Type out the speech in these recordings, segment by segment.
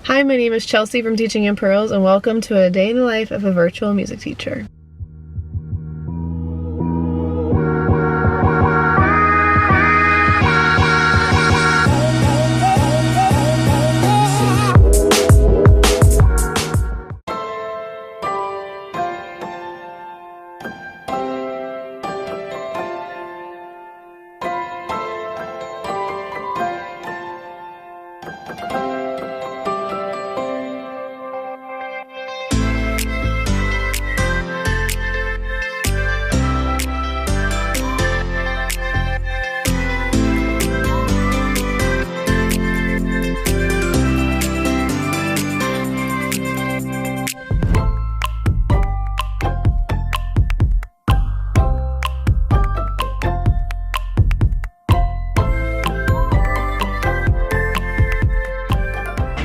Hi, my name is Chelsea from Teaching in Pearls, and welcome to a day in the life of a virtual music teacher.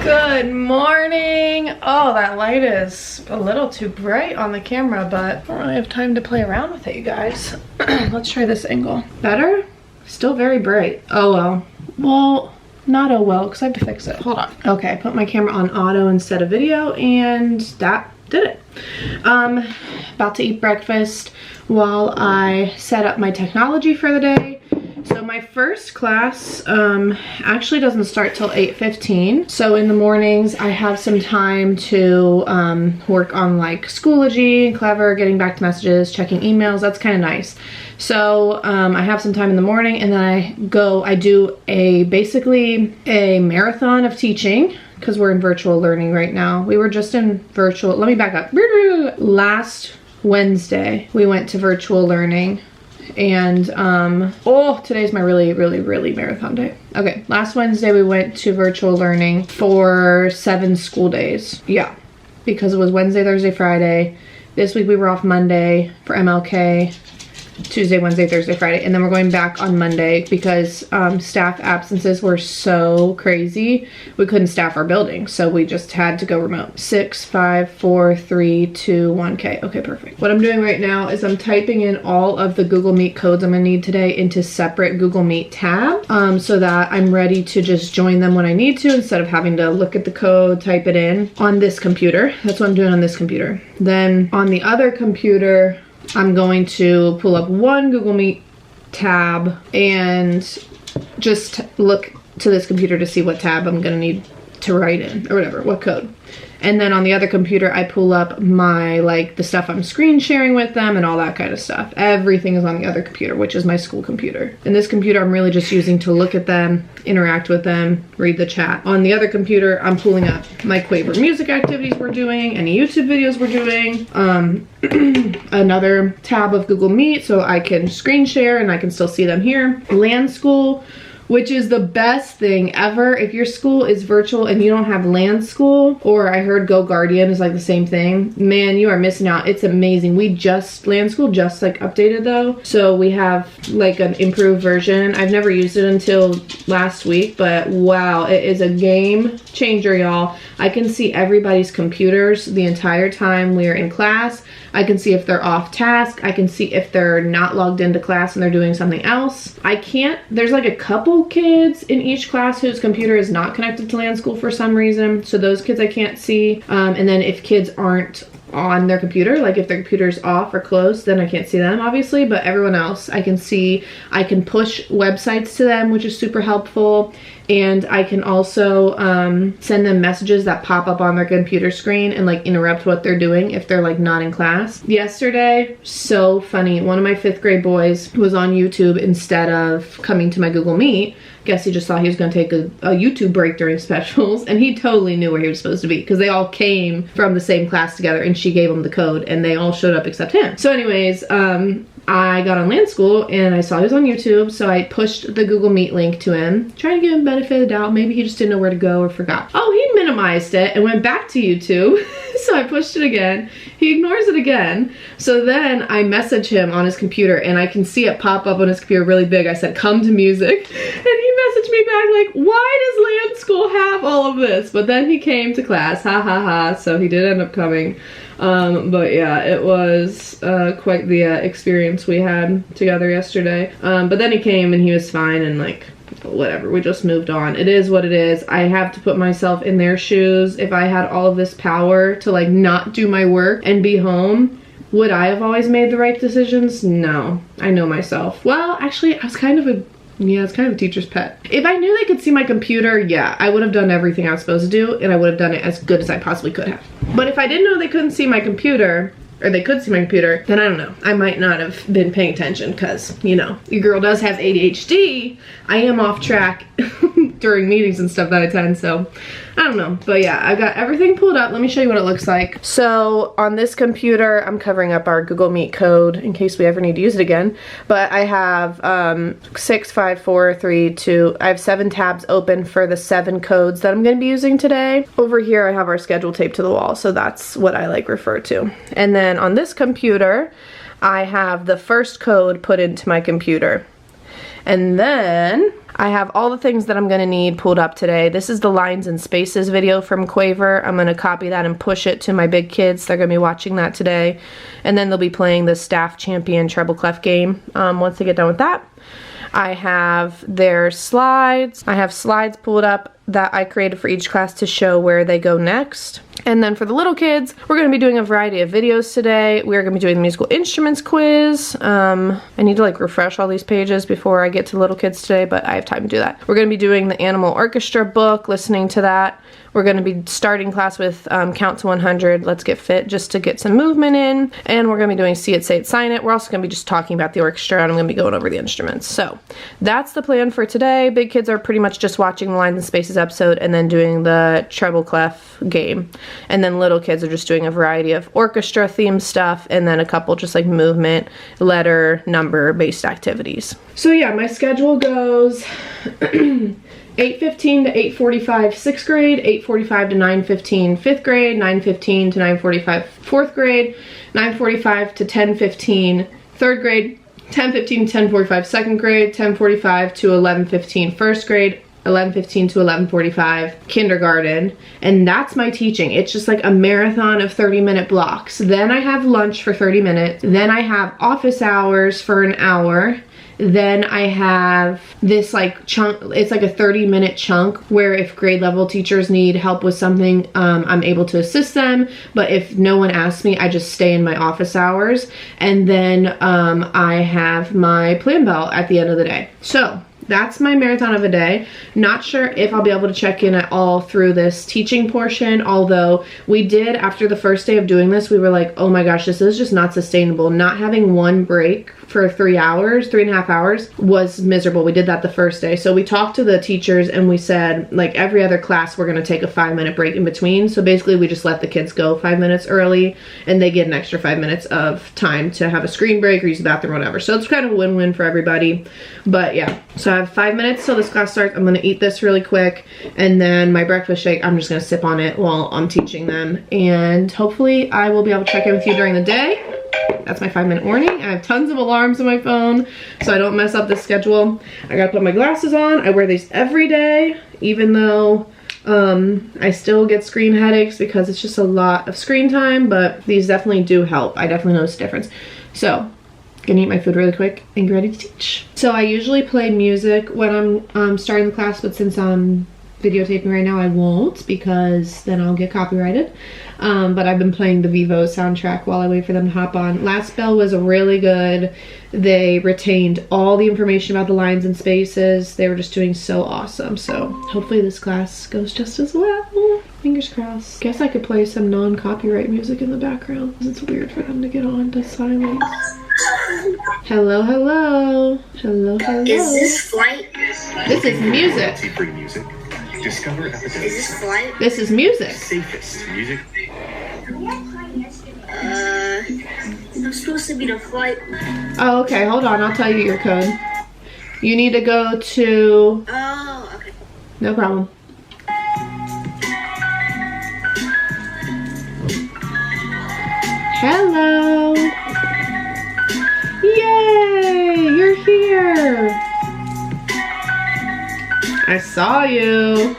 Good morning! Oh, that light is a little too bright on the camera, but I don't really have time to play around with it, you guys. Let's try this angle. Better? Still very bright. Oh well. Well, not oh well, because I have to fix it. Hold on. Okay, I put my camera on auto instead of video, and that did it. About to eat breakfast while I set up my technology for the day. So my first class actually doesn't start till 8:15. So in the mornings I have some time to work on like Schoology, Clever, getting back to messages, checking emails. That's kind of nice. So I have some time in the morning, and then I do basically a marathon of teaching because we're in virtual learning right now. We were just in virtual, let me back up. Last Wednesday we went to virtual learning. And oh, today's my really marathon day. Okay, last Wednesday we went to virtual learning for 7 school days. Yeah, because it was Wednesday, Thursday, Friday. This week we were off Monday for MLK, Tuesday, Wednesday, Thursday, Friday, and then we're going back on Monday because staff absences were so crazy. We couldn't staff our building, so we just had to go remote. 6, 5, 4, 3, 2, 1. Okay, perfect. What I'm doing right now is I'm typing in all of the Google Meet codes I'm gonna need today into separate Google Meet tab, so that I'm ready to just join them when I need to instead of having to look at the code, type it in on this computer. That's what I'm doing on this computer. Then on the other computer, I'm going to pull up one Google Meet tab and just look to this computer to see what tab I'm gonna need to write in or whatever, what code. And then on the other computer, I pull up my, like, the stuff I'm screen sharing with them and all that kind of stuff. Everything is on the other computer, which is my school computer. And this computer I'm really just using to look at them, interact with them, read the chat. On the other computer, I'm pulling up my Quaver music activities we're doing, any YouTube videos we're doing, another tab of Google Meet so I can screen share and I can still see them here. LAN school, which is the best thing ever. If your school is virtual and you don't have LAN school, or I heard Go Guardian is like the same thing, man, you are missing out. It's amazing. LAN school just like updated though, so we have like an improved version. I've never used it until last week, but wow, it is a game changer, y'all. I can see everybody's computers the entire time we're in class. I can see if they're off task. I can see if they're not logged into class and they're doing something else. There's like a couple kids in each class whose computer is not connected to LAN school for some reason. So those kids I can't see. And then if kids aren't on their computer, like if their computer's off or closed, then I can't see them obviously, but everyone else I can see. I can push websites to them, which is super helpful. And I can also send them messages that pop up on their computer screen and like interrupt what they're doing if they're like not in class. Yesterday, so funny, one of my 5th grade boys was on YouTube instead of coming to my Google Meet. Guess he just thought he was gonna take a YouTube break during specials, and he totally knew where he was supposed to be because they all came from the same class together and she gave him the code and they all showed up except him. So anyways, I got on LAN school and I saw he was on YouTube, so I pushed the Google Meet link to him, trying to give him benefit of the doubt. Maybe he just didn't know where to go or forgot. Oh, he minimized it and went back to YouTube. So I pushed it again. He ignores it again. So then I message him on his computer and I can see it pop up on his computer really big. I said, come to music. And he messaged me back like, why does LAN school have all of this? But then he came to class, ha ha ha. So he did end up coming. But yeah, it was quite the experience we had together yesterday. But then he came and he was fine and like whatever, we just moved on. It is what it is. I have to put myself in their shoes. If I had all of this power to like not do my work and be home, would I have always made the right decisions? No, I know myself. Well, actually, I was kind of a teacher's pet. If I knew they could see my computer, yeah, I would have done everything I was supposed to do, and I would have done it as good as I possibly could have. But if I didn't know they couldn't see my computer, or they could see my computer, then I don't know. I might not have been paying attention because, you know, your girl does have ADHD. I am off track during meetings and stuff that I attend, so I don't know. But yeah, I got everything pulled up. Let me show you what it looks like. So on this computer, I'm covering up our Google Meet code in case we ever need to use it again. But I have 6, 5, 4, 3, 2. I have 7 tabs open for the 7 codes that I'm going to be using today. Over here, I have our schedule taped to the wall, so that's what I like refer to. And then on this computer, I have the first code put into my computer. And then I have all the things that I'm gonna need pulled up today. This is the lines and spaces video from Quaver. I'm gonna copy that and push it to my big kids. They're gonna be watching that today. And then they'll be playing the staff champion treble clef game once they get done with that. I have their slides. I have slides pulled up that I created for each class to show where they go next. And then for the little kids, we're going to be doing a variety of videos today. We're going to be doing the musical instruments quiz. I need to like refresh all these pages before I get to little kids today, but I have time to do that. We're going to be doing the animal orchestra book, listening to that. We're going to be starting class with Count to 100, Let's Get Fit, just to get some movement in. And we're going to be doing See It, Say It, Sign It. We're also going to be just talking about the orchestra, and I'm going to be going over the instruments. So that's the plan for today. Big kids are pretty much just watching the Lines and Spaces episode and then doing the treble clef game. And then little kids are just doing a variety of orchestra themed stuff and then a couple just like movement, letter, number based activities. So yeah, my schedule goes 8:15 to 8:45 6th grade, 8:45 to 9:15 5th grade, 9:15 to 9:45 4th grade, 9:45 to 10:15 3rd grade, 10:15 to 10:45 2nd grade, 10:45 to 11:15 1st grade, 11:15 to 11:45 kindergarten. And that's my teaching. It's just like a marathon of 30-minute blocks. Then I have lunch for 30 minutes. Then I have office hours for an hour. Then I have this like chunk, it's like a 30-minute chunk where if grade level teachers need help with something, I'm able to assist them. But if no one asks me, I just stay in my office hours. And then I have my plan bell at the end of the day. So that's my marathon of a day. Not sure if I'll be able to check in at all through this teaching portion, although we did, after the first day of doing this, we were like, oh my gosh, this is just not sustainable. Not having one break for 3.5 hours was miserable. We did that the first day. So we talked to the teachers and we said, like every other class, we're gonna take a 5-minute break in between. So basically we just let the kids go 5 minutes early and they get an extra 5 minutes of time to have a screen break or use the bathroom or whatever. So it's kind of a win-win for everybody. But yeah, so I have 5 minutes till this class starts. I'm gonna eat this really quick, and then my breakfast shake, I'm just gonna sip on it while I'm teaching them. And hopefully I will be able to check in with you during the day. That's my 5-minute warning. I have tons of alarms on my phone so I don't mess up the schedule. I gotta put my glasses on. I wear these every day, even though I still get screen headaches because it's just a lot of screen time, but these definitely do help. I definitely notice a difference. So gonna eat my food really quick and get ready to teach. So I usually play music when I'm starting the class, but since I'm videotaping right now, I won't, because then I'll get copyrighted. But I've been playing the Vivo soundtrack while I wait for them to hop on. Last bell was really good. They retained all the information about the lines and spaces. They were just doing so awesome. So hopefully this class goes just as well. Fingers crossed. Guess I could play some non-copyright music in the background, because it's weird for them to get on to silence. Hello, hello. Hello, hello. Is this flight? This is music. Free music. Discover episodes. Is this flight? This is music. Safest music. I'm supposed to be the flight. Oh, okay. Hold on. I'll tell you your code. You need to go to... Oh, okay. No problem. Hello. Yay! You're here. I saw you.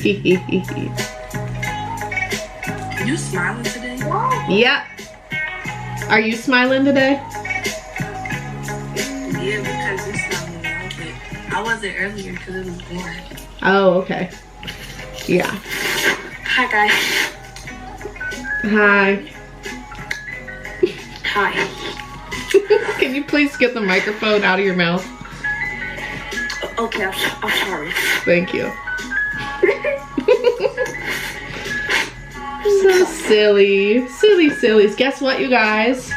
You smiling today? Yep. Are you smiling today? Yeah, because you're smiling now, but I paused it earlier because it was bored. Oh, okay. Yeah. Hi, guys. Hi. Hi. Can you please get the microphone out of your mouth? Okay, I'm sorry. Thank you. So silly. Silly sillies. Guess what, you guys?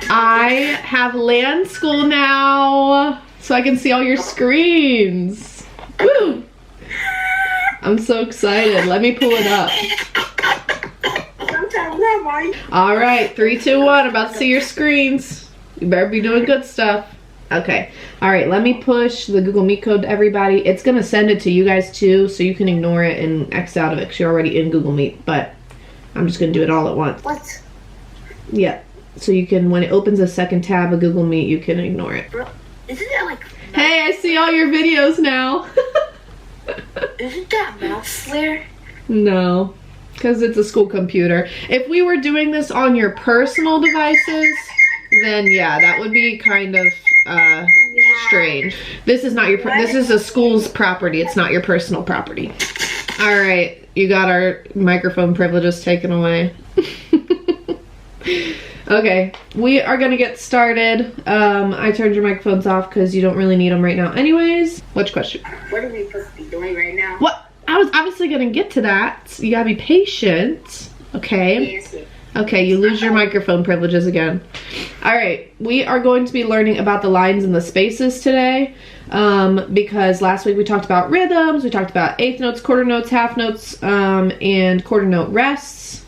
I have LAN school now, so I can see all your screens. Woo! I'm so excited. Let me pull it up. All right, 3, 2, 1. About to see your screens. You better be doing good stuff. Okay. All right, let me push the Google Meet code to everybody. It's going to send it to you guys too, so you can ignore it and X out of it because you're already in Google Meet, but I'm just going to do it all at once. What? Yeah. So you can, when it opens a second tab of Google Meet, you can ignore it. Bro, isn't that like... Hey, I see all your videos now. Isn't that mouse flare? No, because it's a school computer. If we were doing this on your personal devices, then yeah, that would be kind of strange. This is not your, this is a school's property. It's not your personal property. All right, you got our microphone privileges taken away. Okay, we are gonna get started. I turned your microphones off because you don't really need them right now anyways. Which question? What are we supposed to be doing right now? What? I was obviously gonna get to that. You gotta be patient, okay? Yes. Okay, you lose your microphone privileges again. All right, we are going to be learning about the lines and the spaces today because last week we talked about rhythms, we talked about eighth notes, quarter notes, half notes, and quarter note rests.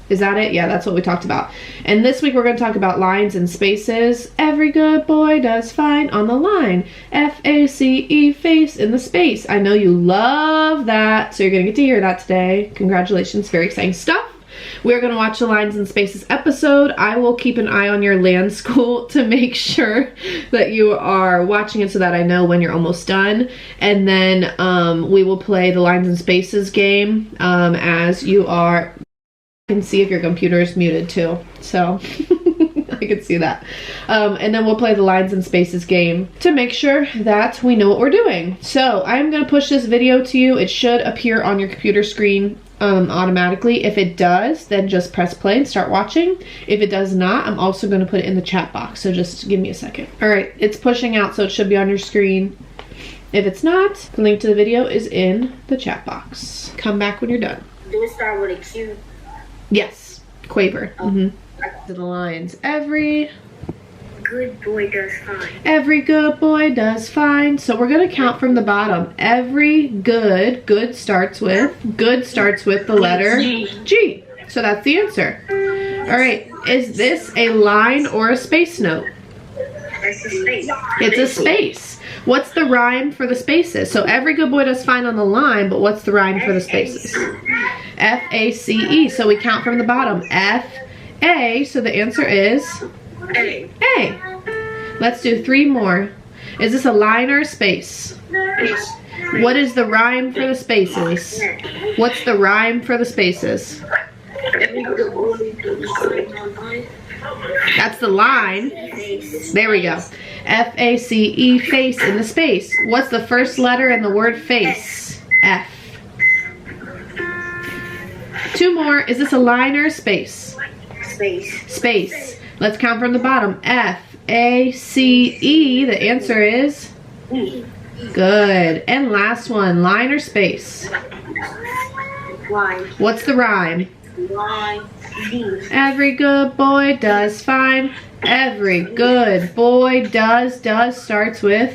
Is that it? Yeah, that's what we talked about. And this week we're going to talk about lines and spaces. Every good boy does fine on the line. F-A-C-E, face in the space. I know you love that, so you're going to get to hear that today. Congratulations, very exciting stuff. We're going to watch the Lines and Spaces episode. I will keep an eye on your LAN school to make sure that you are watching it so that I know when you're almost done. And then we will play the Lines and Spaces game as you are. I can see if your computer is muted too, so I can see that. And then we'll play the Lines and Spaces game to make sure that we know what we're doing. So I'm going to push this video to you. It should appear on your computer screen automatically. If it does, then just press play and start watching. If it does not, I'm also going to put it in the chat box, so just give me a second. All right, it's pushing out, so it should be on your screen. If it's not, the link to the video is in the chat box. Come back when you're done. Do we start with a Q? Yes, Quaver. To the lines. Every Good boy does fine. Every good boy does fine. So we're gonna count from the bottom. Every good starts with the letter G. So that's the answer. All right, is this a line or a space note? It's a space. It's a space. What's the rhyme for the spaces? So every good boy does fine on the line, but what's the rhyme for the spaces? F-A-C-E. So we count from the bottom. F-A. So the answer is A. A. Let's do 3 more. Is this a line or a space? What is the rhyme for the spaces? What's the rhyme for the spaces? That's the line. There we go. F-A-C-E, face in the space. What's the first letter in the word face? F. 2 more. Is this a line or a space? Space. Space. Let's count from the bottom. F-A-C-E. The answer is? Good. And last one. Line or space? Line. What's the rhyme? Line. D. Every good boy does fine. Every good boy does starts with?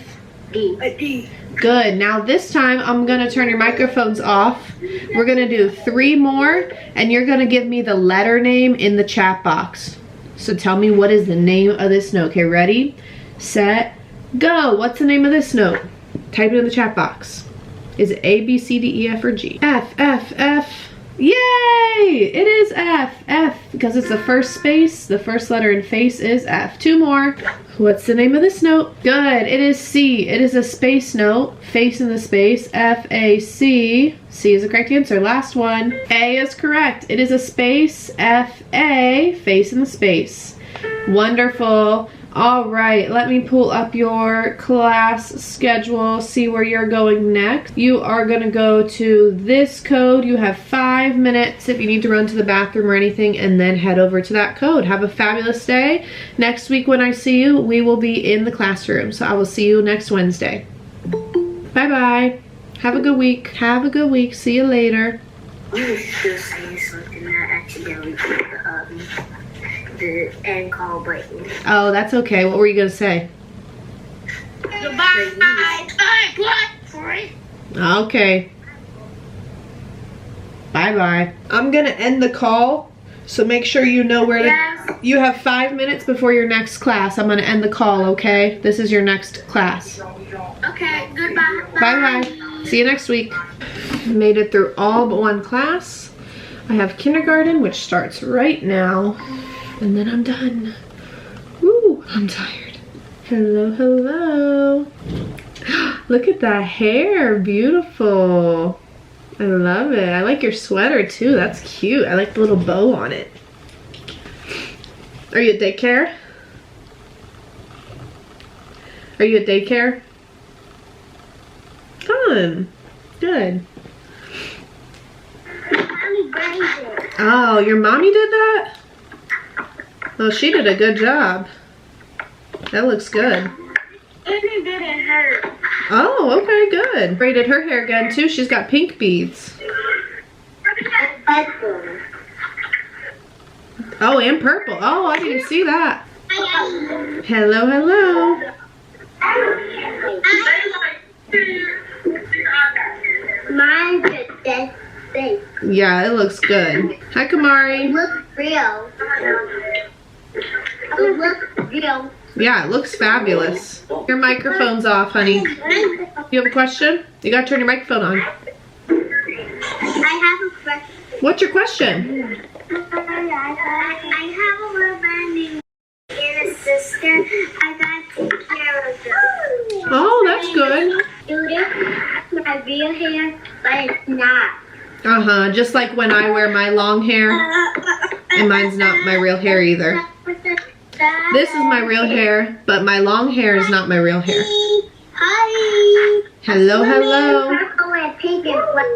D. A D. Good. Now this time I'm going to turn your microphones off. We're going to do 3 more and you're going to give me the letter name in the chat box. So tell me what is the name of this note. Okay, ready, set, go. What's the name of this note? Type it in the chat box. Is it A, B, C, D, E, F, or G? F, F, F. Yay! It is F. F, because it's the first space. The first letter in face is F. 2 more. What's the name of this note? Good. It is C. It is a space note. Face in the space. F-A-C. C is the correct answer. Last one. A is correct. It is a space. F-A. Face in the space. Wonderful. All right, let me pull up your class schedule, see where you're going next. You are gonna go to this code. You have 5 minutes if you need to run to the bathroom or anything, and then head over to that code. Have a fabulous day. Next week when I see you, we will be in the classroom. So I will see you next Wednesday. Bye-bye. Have a good week. Have a good week. See you later. You were still saying something that accidentally put the end call button. Oh, that's okay. What were you gonna say? Goodbye. Okay. Bye-bye. I'm gonna end the call, so make sure you know where to... Yes. You have 5 minutes before your next class. I'm gonna end the call, okay? This is your next class. Okay, goodbye. Bye-bye. See you next week. Made it through all but one class. I have kindergarten, which starts right now. And then I'm done. Woo, I'm tired. Hello, hello. Look at that hair, beautiful. I love it. I like your sweater too, that's cute. I like the little bow on it. Are you at daycare? Are you at daycare? Fun. Good. Oh, your mommy did that? Oh, she did a good job. That looks good. It didn't hurt. Oh, okay, good. Braided her hair again too. She's got pink beads. Oh, and purple. Oh, I didn't see that. Hello, hello. Mine's just that big. Yeah, it looks good. Hi, Kamari. It looks real. It looks real. Yeah, it looks fabulous. Your microphone's off, honey. You have a question? You gotta turn your microphone on. I have a question. What's your question? I have a little brand new and a sister. I gotta take care of them. Oh, that's good. Do this my real hair, but it's not. Uh-huh, just like when I wear my long hair, and mine's not my real hair either. This is my real hair, but my long hair is not my real hair. Hi. Hello, hello. Purple and pink and black.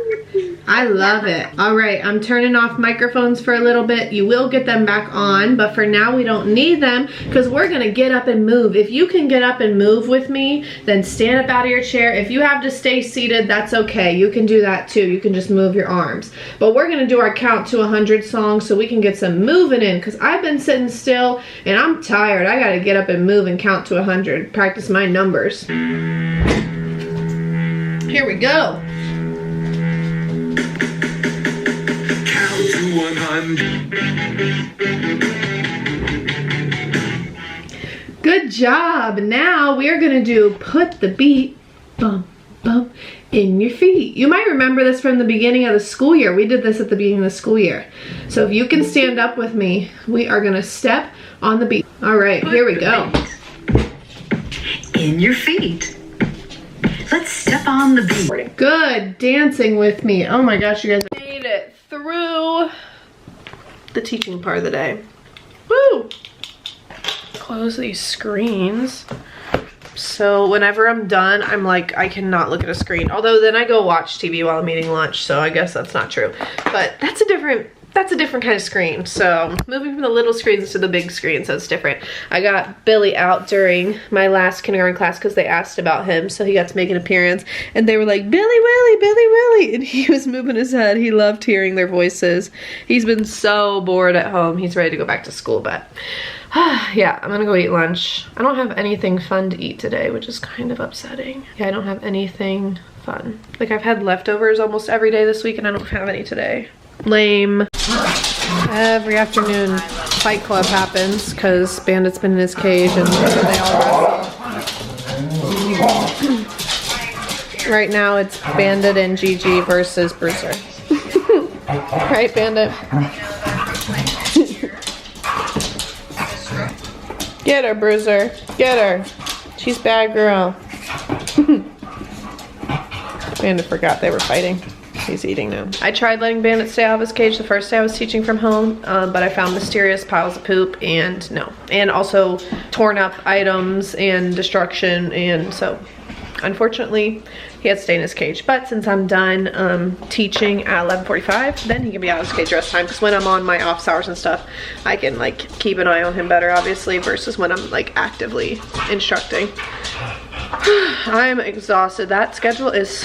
I love it. All right, I'm turning off microphones for a little bit. You will get them back on, but for now we don't need them because we're gonna get up and move. If you can get up and move with me, then stand up out of your chair. If you have to stay seated, that's okay. You can do that too. You can just move your arms. But we're gonna do our count to 100 songs so we can get some moving in because I've been sitting still and I'm tired. I gotta get up and move and count to 100, practice my numbers. Here we go. Count to 100. Good job. Now we are gonna do put the beat, bump, bump, in your feet. You might remember this from the beginning of the school year. We did this at the beginning of the school year. So if you can stand up with me, we are gonna step on the beat. All right, here we go. In your feet. Let's step on the beat. Good, dancing with me. Oh my gosh, you guys made it through the teaching part of the day. Woo! Close these screens. So whenever I'm done, I'm like, I cannot look at a screen. Although then I go watch TV while I'm eating lunch, so I guess that's not true. But that's a different kind of screen. So moving from the little screens to the big screen, so it's different. I got Billy out during my last kindergarten class because they asked about him, so he got to make an appearance. And they were like, Billy Willie, Billy Willie. And he was moving his head. He loved hearing their voices. He's been so bored at home. He's ready to go back to school, but yeah, I'm gonna go eat lunch. I don't have anything fun to eat today, which is kind of upsetting. Yeah, I don't have anything fun. Like I've had leftovers almost every day this week and I don't have any today. Lame. Every afternoon Fight Club happens because Bandit's been in his cage and they all wrestle. Right now it's Bandit and Gigi versus Bruiser. Right, Bandit? Get her, Bruiser. Get her. She's bad girl. Bandit forgot they were fighting. He's eating now. I tried letting Bandit stay out of his cage the first day I was teaching from home, but I found mysterious piles of poop and no. And also torn up items and destruction, and so unfortunately he had to stay in his cage. But since I'm done teaching at 11:45, then he can be out of his cage the rest of the time, because when I'm on my office hours and stuff, I can like keep an eye on him better, obviously, versus when I'm like actively instructing. I'm exhausted. That schedule is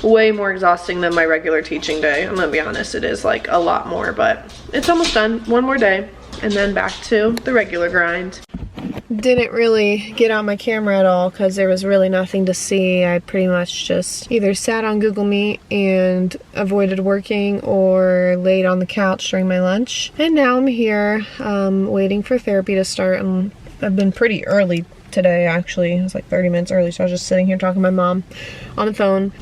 way more exhausting than my regular teaching day. I'm gonna be honest, it is like a lot more, but it's almost done. One more day and then back to the regular grind. Didn't really get out my camera at all because there was really nothing to see. I pretty much just either sat on Google Meet and avoided working or laid on the couch during my lunch. And now I'm here waiting for therapy to start, and I've been pretty early today, actually. It was like 30 minutes early, so I was just sitting here talking to my mom on the phone.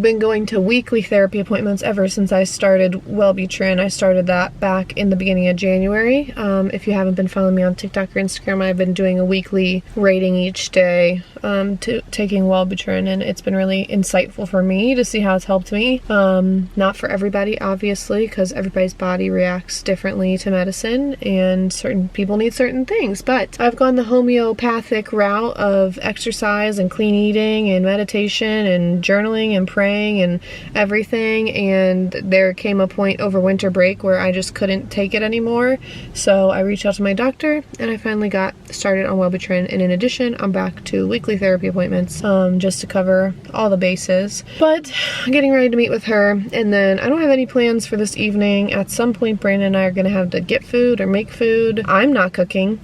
Been going to weekly therapy appointments ever since I started Wellbutrin. I started that back in the beginning of January. If you haven't been following me on TikTok or Instagram, I've been doing a weekly rating each day to taking Wellbutrin, and it's been really insightful for me to see how it's helped me. Not for everybody, obviously, because everybody's body reacts differently to medicine, and certain people need certain things, but I've gone the homeopathic route of exercise and clean eating and meditation and journaling and praying and everything, and there came a point over winter break where I just couldn't take it anymore, so I reached out to my doctor and I finally got started on Wellbutrin, and in addition I'm back to weekly therapy appointments just to cover all the bases. But I'm getting ready to meet with her, and then I don't have any plans for this evening. At some point Brandon and I are gonna have to get food or make food. I'm not cooking,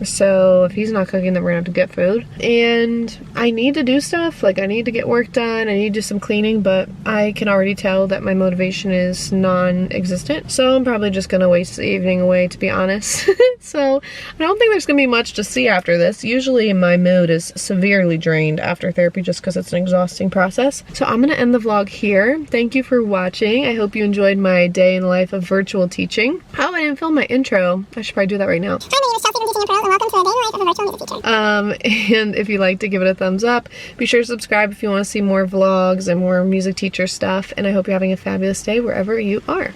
so if he's not cooking, then we're gonna have to get food. And I need to do stuff, like I need to get work done, I need to do some cleaning, but I can already tell that my motivation is non-existent, so I'm probably just gonna waste the evening away, to be honest. So I don't think there's gonna be much to see after this. Usually my mood is severely drained after therapy just because it's an exhausting process. So I'm gonna end the vlog here. Thank you for watching. I hope you enjoyed my day in the life of virtual teaching. Oh, I didn't film my intro. I should probably do that right now. Hi, my name is Chelsea from Teaching Improved, and welcome to a day in the life of a virtual music teacher. And if you like to give it a thumbs up, be sure to subscribe if you want to see more vlogs and more music teacher stuff, and I hope you're having a fabulous day wherever you are.